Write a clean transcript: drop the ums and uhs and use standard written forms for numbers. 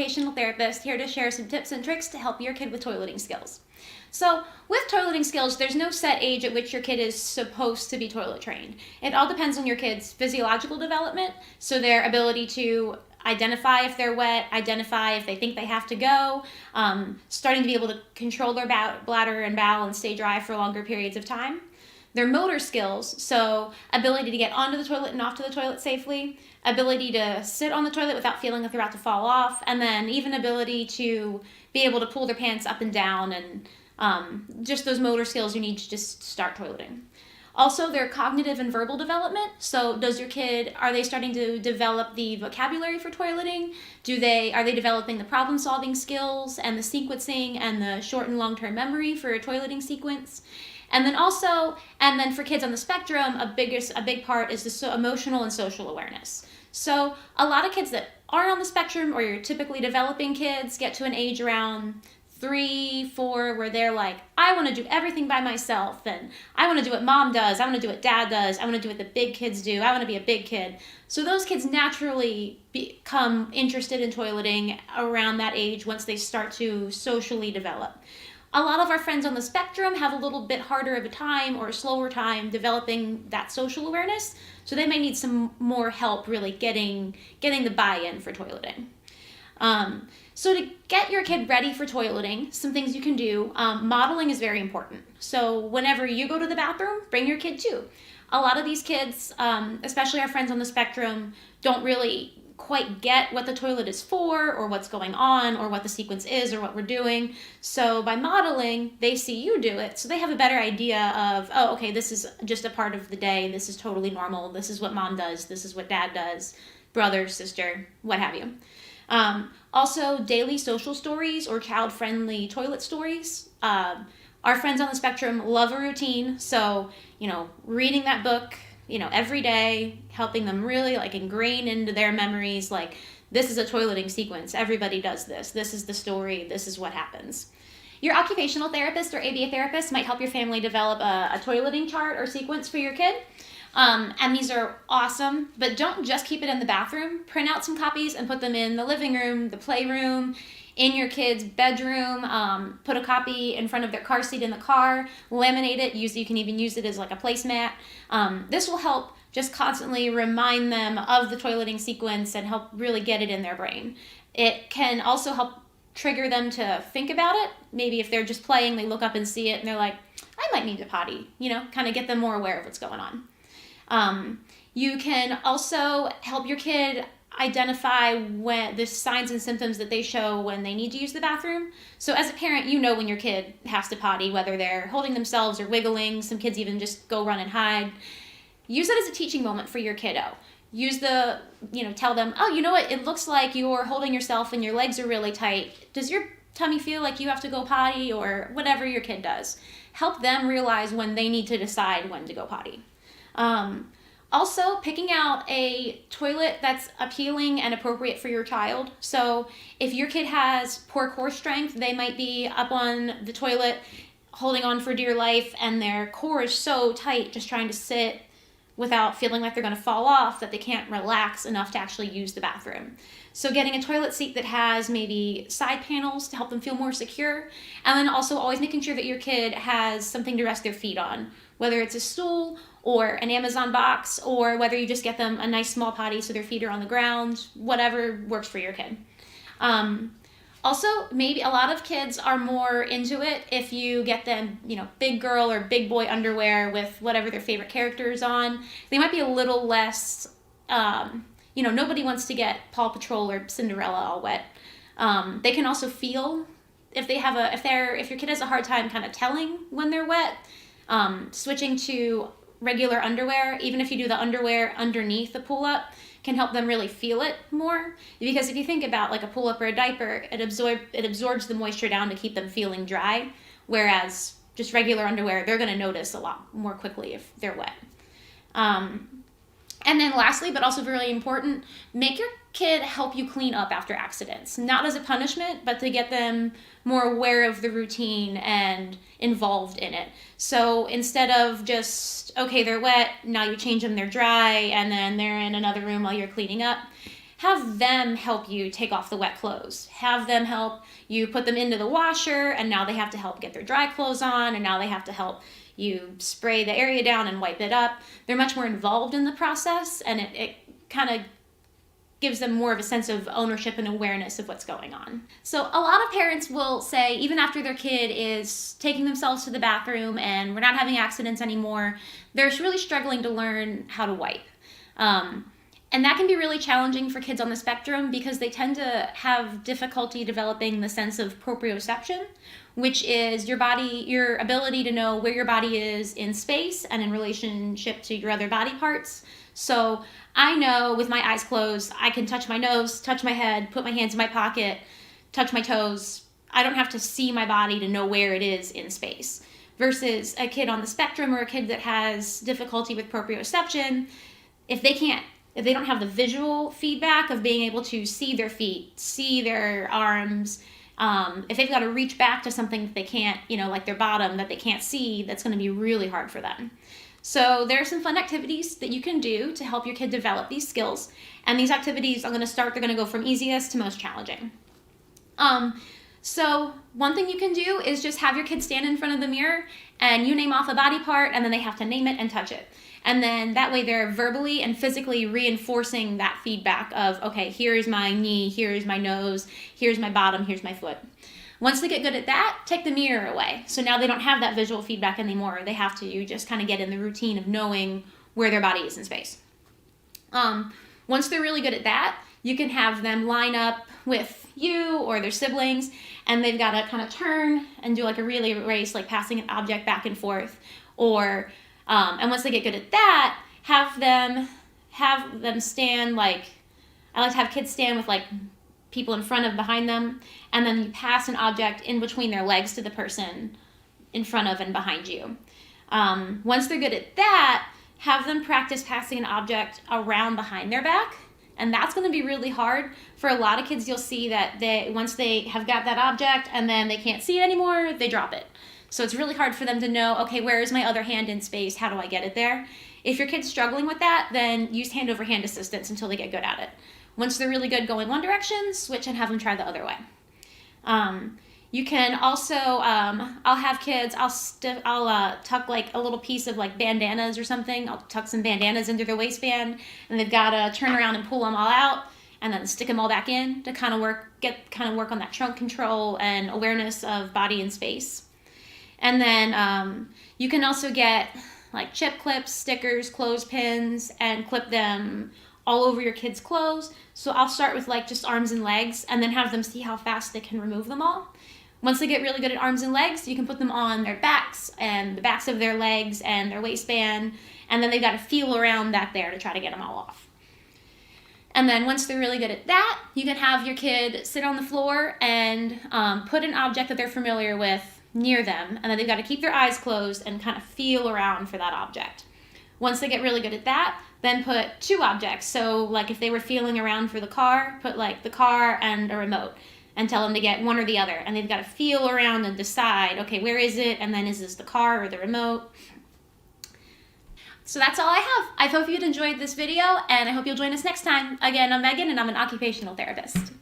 occupational therapist here to share some tips and tricks to help your kid with toileting skills. So with toileting skills, there's no set age at which your kid is supposed to be toilet trained. It all depends on your kid's physiological development, so their ability to identify if they're wet, identify if they think they have to go, starting to be able to control their bladder and bowel and stay dry for longer periods of time. Their motor skills, so ability to get onto the toilet and off to the toilet safely, ability to sit on the toilet without feeling like they're about to fall off, and then even ability to be able to pull their pants up and down, and just those motor skills you need to just start toileting. Also, their cognitive and verbal development. So are they starting to develop the vocabulary for toileting? Are they developing the problem solving skills and the sequencing and the short and long-term memory for a toileting sequence? And then for kids on the spectrum, a big part is the emotional and social awareness. So a lot of kids that aren't on the spectrum, or your typically developing kids, get to an age around 3, 4, where they're like, I want to do everything by myself, and I want to do what mom does, I want to do what dad does, I want to do what the big kids do, I want to be a big kid. So those kids naturally become interested in toileting around that age once they start to socially develop. A lot of our friends on the spectrum have a little bit harder of a time or a slower time developing that social awareness, so they may need some more help really getting the buy-in for toileting. So to get your kid ready for toileting, some things you can do, modeling is very important. So whenever you go to the bathroom, bring your kid too. A lot of these kids, especially our friends on the spectrum, don't really quite get what the toilet is for, or what's going on, or what the sequence is, or what we're doing. So by modeling, they see you do it, so they have a better idea of, oh, okay, this is just a part of the day, this is totally normal, this is what mom does, this is what dad does, brother, sister, what have you. Also, daily social stories or child-friendly toilet stories. Our friends on the spectrum love a routine, so, reading that book, every day, helping them really ingrain into their memories, this is a toileting sequence, everybody does this is the story, this is what happens. Your occupational therapist or ABA therapist might help your family develop a toileting chart or sequence for your kid. And these are awesome, but don't just keep it in the bathroom. Print out some copies and put them in the living room, the playroom, in your kid's bedroom. Put a copy in front of their car seat in the car, laminate it. You can even use it as a placemat. This will help just constantly remind them of the toileting sequence and help really get it in their brain. It can also help trigger them to think about it. Maybe if they're just playing, they look up and see it and they're like, I might need to potty, kind of get them more aware of what's going on. You can also help your kid identify when the signs and symptoms that they show when they need to use the bathroom. So as a parent, when your kid has to potty, whether they're holding themselves or wiggling. Some kids even just go run and hide. Use it as a teaching moment for your kiddo. Tell them, oh, you know what? It looks like you're holding yourself and your legs are really tight. Does your tummy feel like you have to go potty, or whatever your kid does? Help them realize when they need to decide when to go potty. Also, picking out a toilet that's appealing and appropriate for your child. So if your kid has poor core strength, they might be up on the toilet holding on for dear life, and their core is so tight just trying to sit without feeling like they're going to fall off, that they can't relax enough to actually use the bathroom. So getting a toilet seat that has maybe side panels to help them feel more secure, and then also always making sure that your kid has something to rest their feet on, whether it's a stool or an Amazon box, or whether you just get them a nice small potty so their feet are on the ground, whatever works for your kid. Also, maybe a lot of kids are more into it if you get them, big girl or big boy underwear with whatever their favorite character is on. They might be a little less, nobody wants to get Paw Patrol or Cinderella all wet. They can also feel if your kid has a hard time kind of telling when they're wet. Switching to regular underwear, even if you do the underwear underneath the pull-up, can help them really feel it more. Because if you think about a pull-up or a diaper, it absorbs the moisture down to keep them feeling dry, whereas just regular underwear, they're going to notice a lot more quickly if they're wet. And then lastly, but also really important, make your kid help you clean up after accidents. Not as a punishment, but to get them more aware of the routine and involved in it. So instead of just, okay, they're wet, now you change them, they're dry, and then they're in another room while you're cleaning up, have them help you take off the wet clothes. Have them help you put them into the washer, and now they have to help get their dry clothes on, and now they have to help you spray the area down and wipe it up. They're much more involved in the process, and it kind of gives them more of a sense of ownership and awareness of what's going on. So a lot of parents will say, even after their kid is taking themselves to the bathroom and we're not having accidents anymore, they're really struggling to learn how to wipe. And that can be really challenging for kids on the spectrum because they tend to have difficulty developing the sense of proprioception, which is your ability to know where your body is in space and in relationship to your other body parts. So I know with my eyes closed, I can touch my nose, touch my head, put my hands in my pocket, touch my toes. I don't have to see my body to know where it is in space. Versus a kid on the spectrum or a kid that has difficulty with proprioception, if they don't have the visual feedback of being able to see their feet, see their arms, if they've got to reach back to something that they can't, like their bottom that they can't see, that's going to be really hard for them. So there are some fun activities that you can do to help your kid develop these skills. And these activities they're going to go from easiest to most challenging. So one thing you can do is just have your kid stand in front of the mirror and you name off a body part and then they have to name it and touch it. And then that way they're verbally and physically reinforcing that feedback of, okay, here's my knee, here's my nose, here's my bottom, here's my foot. Once they get good at that, take the mirror away. So now they don't have that visual feedback anymore. They have to just kind of get in the routine of knowing where their body is in space. Once they're really good at that, you can have them line up with you or their siblings, and they've got to kind of turn and do like a relay race, like passing an object back and forth. Or, and once they get good at that, have them stand like, I like to have kids stand with like people in front of behind them, and then you pass an object in between their legs to the person in front of and behind you. Once they're good at that, have them practice passing an object around behind their back, and that's going to be really hard. For a lot of kids, you'll see that once they have got that object and then they can't see it anymore, they drop it. So it's really hard for them to know, okay, where is my other hand in space? How do I get it there? If your kid's struggling with that, then use hand-over-hand assistance until they get good at it. Once they're really good going one direction, switch and have them try the other way. You can also, I'll have kids, I'll tuck like a little piece of like bandanas or something. I'll tuck some bandanas into their waistband, and they've got to turn around and pull them all out, and then stick them all back in to kind of work on that trunk control and awareness of body and space. And then you can also get like chip clips, stickers, clothespins, and clip them all over your kids' clothes. So I'll start with like just arms and legs and then have them see how fast they can remove them all. Once they get really good at arms and legs, you can put them on their backs and the backs of their legs and their waistband, and then they've got to feel around back there to try to get them all off. And then once they're really good at that, you can have your kid sit on the floor and put an object that they're familiar with near them, and then they've got to keep their eyes closed and kind of feel around for that object. Once they get really good at that, then put two objects. So like if they were feeling around for the car, put like the car and a remote and tell them to get one or the other. And they've got to feel around and decide, okay, where is it? And then is this the car or the remote? So that's all I have. I hope you'd enjoyed this video, and I hope you'll join us next time. Again, I'm Megan, and I'm an occupational therapist.